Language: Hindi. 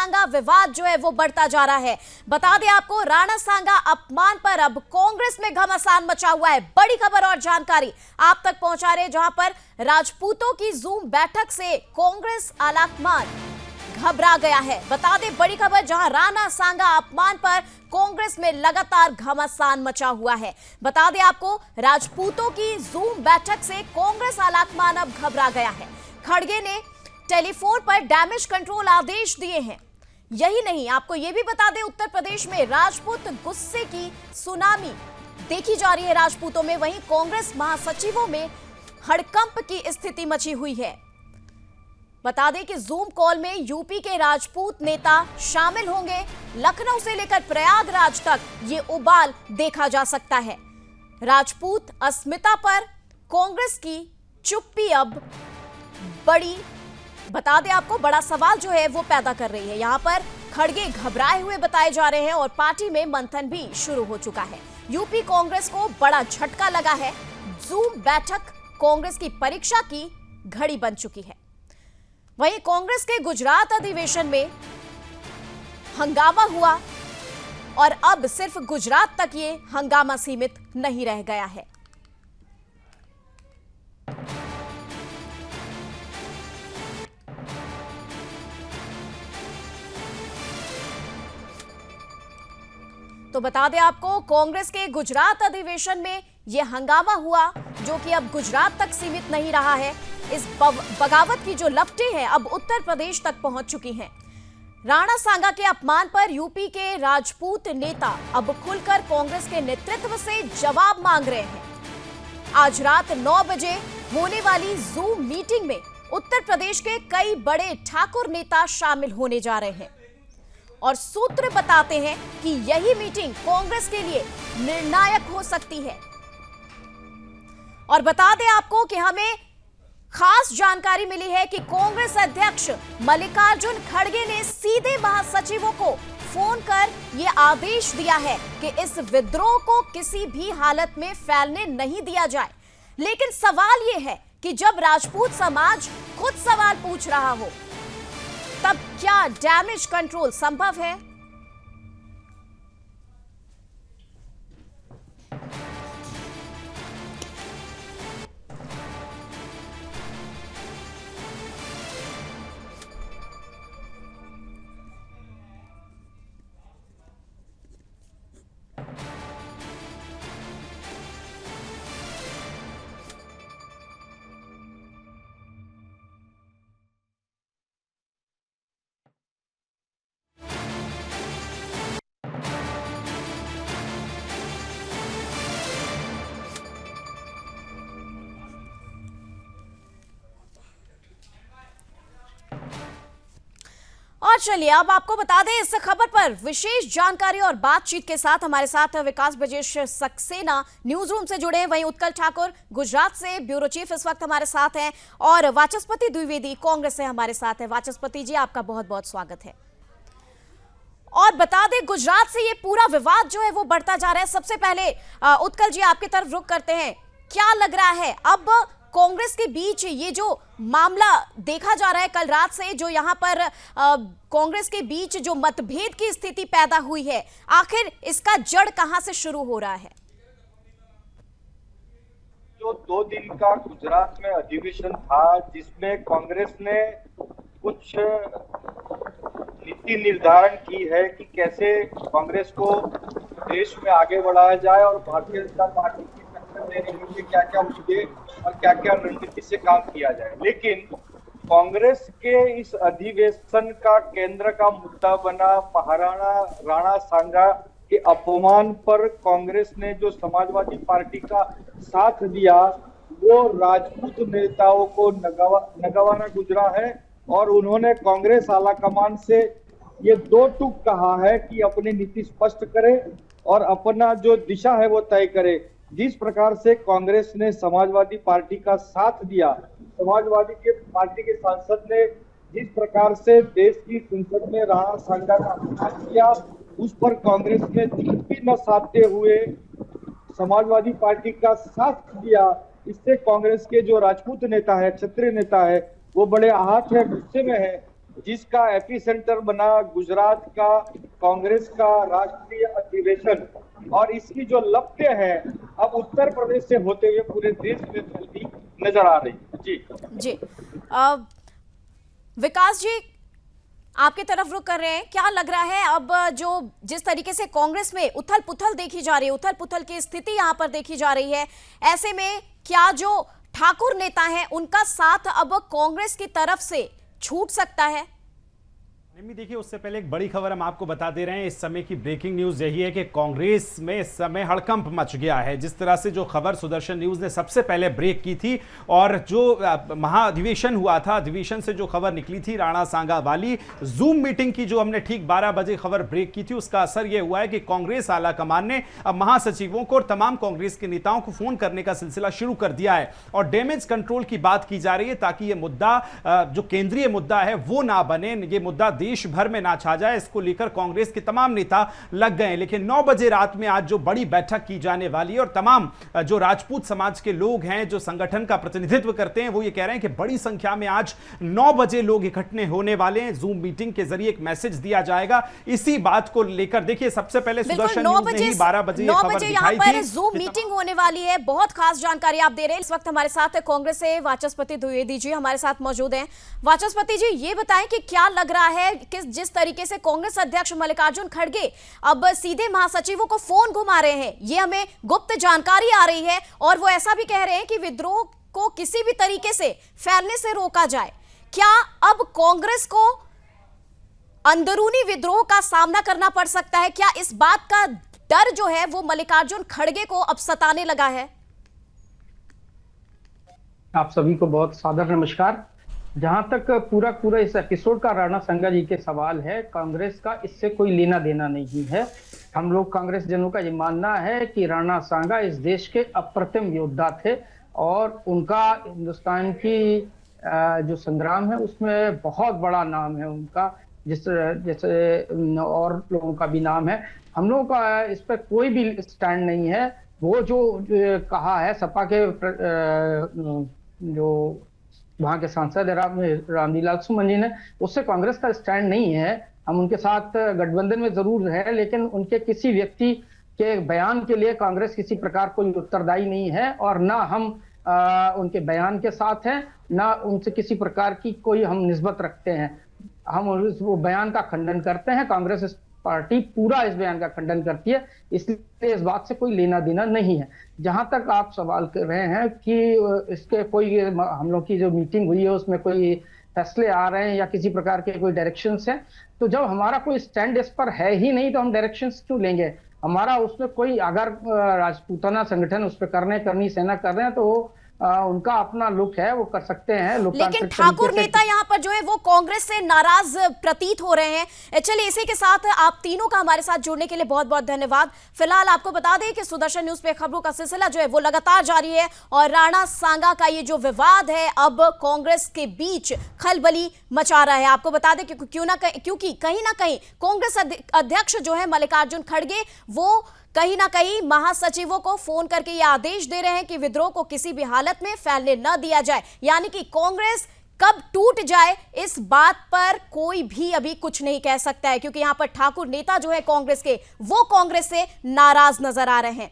सांगा विवाद जो है वो बढ़ता जा रहा है। बता दें आपको, राणा सांगा अपमान पर अब कांग्रेस में घमासान मचा हुआ है। बड़ी खबर और जानकारी आप तक पहुंचा रहे, जहां पर राजपूतों की जूम बैठक से कांग्रेस आलाकमान घबरा गया है। बता दें बड़ी खबर, जहां राणा सांगा अपमान पर कांग्रेस में लगातार घमासान मचा हुआ है। बता दें आपको, राजपूतों की जूम बैठक से कांग्रेस आलाकमान अब घबरा गया है। खड़गे ने टेलीफोन पर डैमेज कंट्रोल आदेश दिए हैं। यही नहीं, आपको यह भी बता दें, उत्तर प्रदेश में राजपूत गुस्से की सुनामी देखी जा रही है राजपूतों में। वहीं कांग्रेस महासचिवों में हड़कंप की स्थिति मची हुई है। बता दें कि जूम कॉल में यूपी के राजपूत नेता शामिल होंगे। लखनऊ से लेकर प्रयागराज तक ये उबाल देखा जा सकता है। राजपूत अस्मिता पर कांग्रेस की चुप्पी अब बड़ी, बता दें आपको, बड़ा सवाल जो है वो पैदा कर रही है। यहां पर खड़गे घबराए हुए बताए जा रहे हैं और पार्टी में मंथन भी शुरू हो चुका है। यूपी कांग्रेस को बड़ा झटका लगा है। जूम बैठक कांग्रेस की परीक्षा की घड़ी बन चुकी है। वहीं कांग्रेस के गुजरात अधिवेशन में हंगामा हुआ और अब सिर्फ गुजरात तक ये हंगामा सीमित नहीं रह गया है। तो बता दें आपको, कांग्रेस के गुजरात अधिवेशन में यह हंगामा हुआ, जो कि अब गुजरात तक सीमित नहीं रहा है। इस बगावत की जो लपटें हैं अब उत्तर प्रदेश तक पहुंच चुकी हैं। राणा सांगा के अपमान पर यूपी के राजपूत नेता अब खुलकर कांग्रेस के नेतृत्व से जवाब मांग रहे हैं। आज रात 9 बजे होने वाली जूम मीटिंग में उत्तर प्रदेश के कई बड़े ठाकुर नेता शामिल होने जा रहे हैं और सूत्र बताते हैं कि यही मीटिंग कांग्रेस के लिए निर्णायक हो सकती है। और बता दें आपको कि हमें खास जानकारी मिली है कि कांग्रेस अध्यक्ष मल्लिकार्जुन खड़गे ने सीधे महासचिवों को फोन कर यह आदेश दिया है कि इस विद्रोह को किसी भी हालत में फैलने नहीं दिया जाए। लेकिन सवाल यह है कि जब राजपूत समाज खुद सवाल पूछ रहा हो, तब क्या डैमेज कंट्रोल संभव है? और चलिए अब आपको बता दें, इस खबर पर विशेष जानकारी और बातचीत के साथ हमारे साथ विकास ब्रजेश सक्सेना न्यूज रूम से जुड़े हैं। वहीं उत्कल ठाकुर गुजरात से ब्यूरो चीफ इस वक्त हमारे साथ हैं और वाचस्पति द्विवेदी कांग्रेस से हमारे साथ हैं। वाचस्पति जी, आपका बहुत बहुत स्वागत है। और बता दें, गुजरात से ये पूरा विवाद जो है वो बढ़ता जा रहा है। सबसे पहले उत्कल जी, आपकी तरफ रुख करते हैं। क्या लग रहा है अब कांग्रेस के बीच ये जो मामला देखा जा रहा है कल रात से, जो यहाँ पर कांग्रेस के बीच जो मतभेद की स्थिति पैदा हुई है, आखिर इसका जड़ कहां से शुरू हो रहा है? जो 2 दिन का गुजरात में अधिवेशन था, जिसमें कांग्रेस ने कुछ नीति निर्धारण की है कि कैसे कांग्रेस को देश में आगे बढ़ाया जाए और भारतीय जनता पार्टी की टक्कर देने के लिए क्या क्या मुद्दे और क्या क्या रणनीति से काम किया जाए। लेकिन कांग्रेस के इस अधिवेशन का केंद्र का मुद्दा बना महाराणा राणा सांगा के अपमान पर कांग्रेस ने जो समाजवादी पार्टी का साथ दिया, वो राजपूत नेताओं को नगवाना गुजरा है। और उन्होंने कांग्रेस आलाकमान से ये 2 टूक कहा है कि अपनी नीति स्पष्ट करे और अपना जो दिशा है वो तय करे। जिस प्रकार से कांग्रेस ने समाजवादी पार्टी का साथ दिया, समाजवादी के पार्टी के सांसद ने जिस प्रकार से देश की संसद में राणा सांगा का अपमान किया, उस पर कांग्रेस ने चुप्पी न साधते हुए समाजवादी पार्टी का साथ दिया। इससे कांग्रेस के जो राजपूत नेता है, क्षत्रिय नेता है, वो बड़े आहत है, गुस्से में है। जिसका एपिसेंटर बना गुजरात का कांग्रेस का राष्ट्रीय अधिवेशन, और इसकी जो लपटें हैं अब उत्तर प्रदेश से होते हुए पूरे देश में फैलती नजर आ रही है। जी जी विकास जी, आपकी तरफ रुख कर रहे हैं, क्या लग रहा है अब जो जिस तरीके से कांग्रेस में उथल पुथल देखी जा रही है, उथल पुथल की स्थिति यहां पर देखी जा रही है, ऐसे में क्या जो ठाकुर नेता हैं उनका साथ अब कांग्रेस की तरफ से छूट सकता है? निम्मी, देखिए उससे पहले एक बड़ी खबर हम आपको बता दे रहे हैं। इस समय की ब्रेकिंग न्यूज यही है कि कांग्रेस में इस समय हड़कंप मच गया है। जिस तरह से जो खबर सुदर्शन न्यूज ने सबसे पहले ब्रेक की थी और जो महाअधिवेशन हुआ था, अधिवेशन से जो खबर निकली थी राणा सांगा वाली जूम मीटिंग की, जो हमने ठीक 12 बजे खबर ब्रेक की थी, उसका असर यह हुआ है कि कांग्रेस आला कमान ने अब महासचिवों को और तमाम कांग्रेस के नेताओं को फोन करने का सिलसिला शुरू कर दिया है और डैमेज कंट्रोल की बात की जा रही है ताकि यह मुद्दा जो केंद्रीय मुद्दा है वो ना बने, ये मुद्दा देश भर में ना छा जाए। इसको लेकर कांग्रेस के तमाम नेता लग गए। लेकिन 9 बजे रात में आज जो बड़ी बैठक की जाने वाली है और तमाम जो राजपूत समाज के लोग हैं जो संगठन का प्रतिनिधित्व करते हैं वो ये कह रहे हैं कि बड़ी संख्या में आज 9 बजे लोग इकट्ठे होने वाले हैं। जूम मीटिंग के जरिए एक मैसेज दिया जाएगा इसी बात को लेकर। देखिए सबसे पहले सुदर्शन न्यूज ने ही 12 बजे ये खबर दिखाई थी। जूम मीटिंग होने वाली है, बहुत खास जानकारी आप दे रहे हैं। इस वक्त हमारे साथ कांग्रेस से वाचस्पति द्विवेदी जी हमारे साथ मौजूद हैं। वाचस्पति जी, ये बताएं कि क्या लग रहा है कि जिस तरीके से कांग्रेस अध्यक्ष मल्लिकार्जुन खड़गे अब सीधे महासचिवों को फोन घुमा रहे हैं, ये हमें गुप्त जानकारी आ रही है और वो ऐसा भी कह रहे हैं कि विद्रोह को किसी भी तरीके से फैलने से रोका जाए। क्या अब कांग्रेस को अंदरूनी विद्रोह का सामना करना पड़ सकता है? क्या इस बात का डर जो है वो मल्लिकार्जुन खड़गे को अब सताने लगा है? आप सभी को बहुत सादर नमस्कार। जहां तक पूरा इस एपिसोड का राणा सांगा जी के सवाल है, कांग्रेस का इससे कोई लेना देना नहीं है। हम लोग कांग्रेस जनों का ये मानना है कि राणा सांगा इस देश के अप्रतिम योद्धा थे और उनका हिंदुस्तान की जो संग्राम है उसमें बहुत बड़ा नाम है उनका, जैसे और लोगों का भी नाम है। हम लोगों का इस पर कोई भी स्टैंड नहीं है। वो जो कहा है सपा के जो वहां के सांसद रामलीला सुमन जी ने, उससे कांग्रेस का स्टैंड नहीं है। हम उनके साथ गठबंधन में जरूर है लेकिन उनके किसी व्यक्ति के बयान के लिए कांग्रेस किसी प्रकार कोई उत्तरदायी नहीं है और ना हम उनके बयान के साथ हैं, ना उनसे किसी प्रकार की कोई हम निस्बत रखते हैं। हम वो बयान का खंडन करते हैं। कांग्रेस पार्टी पूरा इस बयान का खंडन करती है, इसलिए इस बात से कोई लेना देना नहीं है। जहां तक आप सवाल कर रहे हैं कि इसके कोई हम लोग की जो मीटिंग हुई है उसमें कोई फैसले आ रहे हैं या किसी प्रकार के कोई डायरेक्शंस हैं, तो जब हमारा कोई स्टैंड इस पर है ही नहीं तो हम डायरेक्शंस क्यों लेंगे? हमारा उसमें कोई अगर राजपूताना संगठन उस पर करनी सेना कर रहे हैं तो उनका अपना लुक है, वो कर सकते हैं। लेकिन ठाकुर नेता यहाँ पर जो है वो कांग्रेस से नाराज प्रतीत हो रहे हैं। चलिए इसी के साथ आप तीनों का हमारे साथ जुड़ने के लिए बहुत बहुत धन्यवाद। फिलहाल आपको बता दें कि सुदर्शन न्यूज पे खबरों का सिलसिला जो है वो लगातार जारी है और राणा सांगा का ये जो विवाद है अब कांग्रेस के बीच खलबली मचा रहा है। आपको बता दें क्योंकि कहीं ना कहीं कांग्रेस अध्यक्ष जो है मल्लिकार्जुन खड़गे वो कहीं ना कहीं महासचिवों को फोन करके यह आदेश दे रहे हैं कि विद्रोह को किसी भी हालत में फैलने न दिया जाए। यानी कि कांग्रेस कब टूट जाए इस बात पर कोई भी अभी कुछ नहीं कह सकता है, क्योंकि यहां पर ठाकुर नेता जो है कांग्रेस के वो कांग्रेस से नाराज नजर आ रहे हैं।